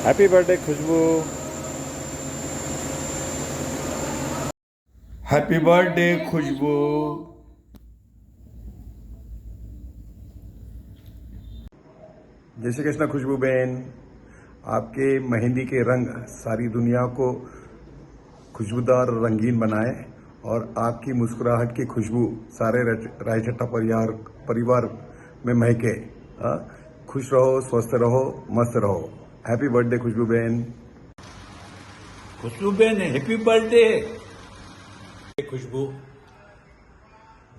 Happy birthday खुशबू। Happy birthday खुशबू। जय श्री कृष्ण खुशबू बहन। आपके मेहंदी के रंग सारी दुनिया को खुशबूदार और रंगीन बनाए और आपकी मुस्कुराहट की खुशबू सारे रायचट्टा परिवार में महके। खुश रहो, स्वस्थ रहो, मस्त रहो। हैप्पी बर्थडे खुशबू बहन। खुशबू बहन हैप्पी बर्थडे। खुशबू,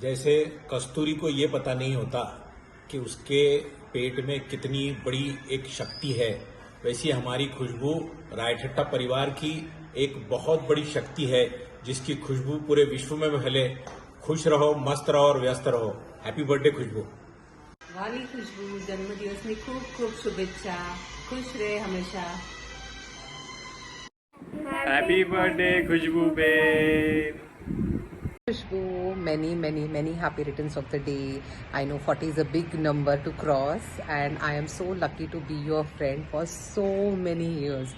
जैसे कस्तूरी को ये पता नहीं होता कि उसके पेट में कितनी बड़ी एक शक्ति है, वैसी हमारी खुशबू रायठट्टा परिवार की एक बहुत बड़ी शक्ति है, जिसकी खुशबू पूरे विश्व में फैले। खुश रहो, मस्त रहो और व्यस्त रहो। हैप्पी बर्थडे खुशबू। वाली खुशबू, जन्मदिवसની ખૂબ ખૂબ શુભેચ્છા. ખુશ રહે હંમેશા. हैप्पी बर्थडे खुशबू बहन। Khushbu, many happy returns of the day. I know 40 is a big number to cross, and I am so lucky to be your friend for so many years.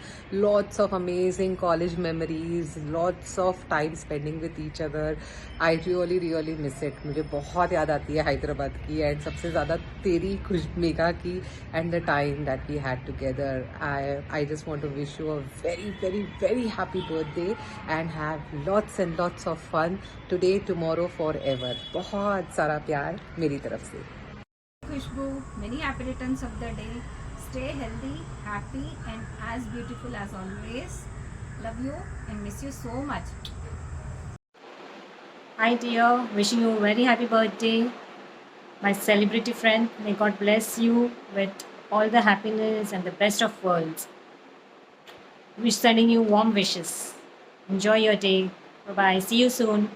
Lots of amazing college memories, lots of time spending with each other. I really miss it. मुझे बहुत याद आती है हैदराबाद की, and सबसे ज़्यादा तेरी मेघा की, and the time that we had together. I just want to wish you a very happy birthday and have lots and lots of fun today, tomorrow, forever. बहुत सारा प्यार मेरी तरफ से. Khushbu, many happy returns of the day. Stay healthy, happy, and as beautiful as always. Love you and miss you so much. Hi dear, wishing you a very happy birthday. My celebrity friend, may God bless you with all the happiness and the best of worlds. We're sending you warm wishes. Enjoy your day. Bye-bye. See you soon.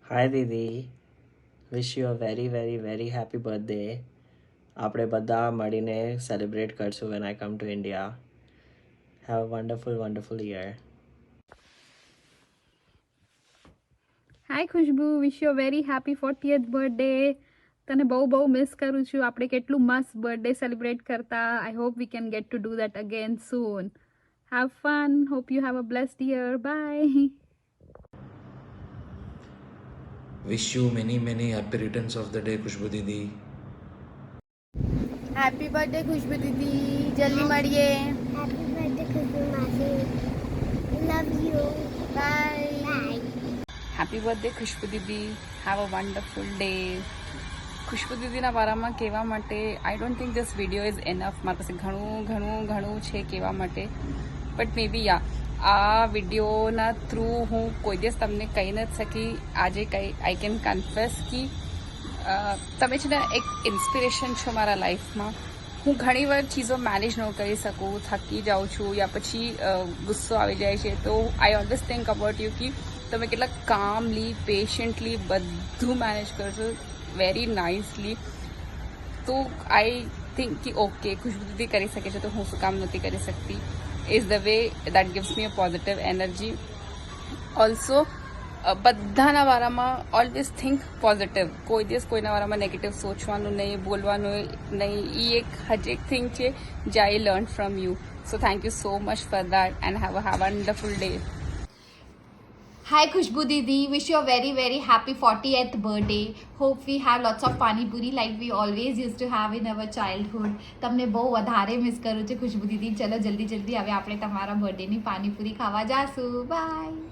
Hi દીદી, wish you a very happy birthday. આપણે બધા મળીને celebrate કરશું when I come to India. Have a wonderful year. Hi Khushbu, wish you very happy 40th birthday. તને બહુ miss કરું છું. આપણે કેટલું મસ્ત બર્થડે સેલિબ્રેટ કરતા. I hope we can get to do that again soon. Have fun. Hope you have a blessed year. Bye. Wish you many happy returns of the day Khushbu दीदी. Happy birthday खुशबू दीदी, जल्दी મળીએ. Happy birthday Khushbu मासी, love you, bye. Happy birthday Khushbu દીદી. Have a wonderful day. Khushbu દીદીના બારામાં કહેવા માટે I don't think this video is enough. મારી પાસે ઘણું છે કહેવા માટે, બટ મે બી આ વિડીયોના થ્રુ હું કોઈ દિવસ તમને કહી નથી શકી. આજે આઈ કેન કન્ફેસ કે તમે છે ને એક ઇન્સ્પિરેશન છો મારા લાઈફમાં. હું ઘણીવાર ચીજો મેનેજ ન કરી શકું, થકી જાઉં છું યા પછી ગુસ્સો આવી જાય છે, તો I always think about you કે તમે કેટલા કામલી, પેશન્ટલી બધું મેનેજ કરશો, વેરી નાઇસલી. તો આઈ થિંક કે ઓકે, ખુશ્બુ દીદી કરી શકે છે તો હું શું કામ નથી કરી શકતી. is the way that gives me a positive energy. Also, બધાના વારામાં ઓલવેઝ થિંક પોઝિટિવ. કોઈ દિવસ કોઈના વારામાં નેગેટિવ સોચવાનું નહીં, બોલવાનું નહીં. એ એક હજી એક થિંગ છે જે I learn from you. So thank you so much for that and have a wonderful day. Hi Khushbu Didi, wish you a very happy 40th birthday. Hope we have lots of pani puri like we always used to have in our childhood. તમને બહુ વધારે miss કરું છું ખુશ્બુ દીદી. ચલો જલ્દી હવે આપણે તમારા બર્થડેની પાણીપુરી ખાવા જાશું. બાય.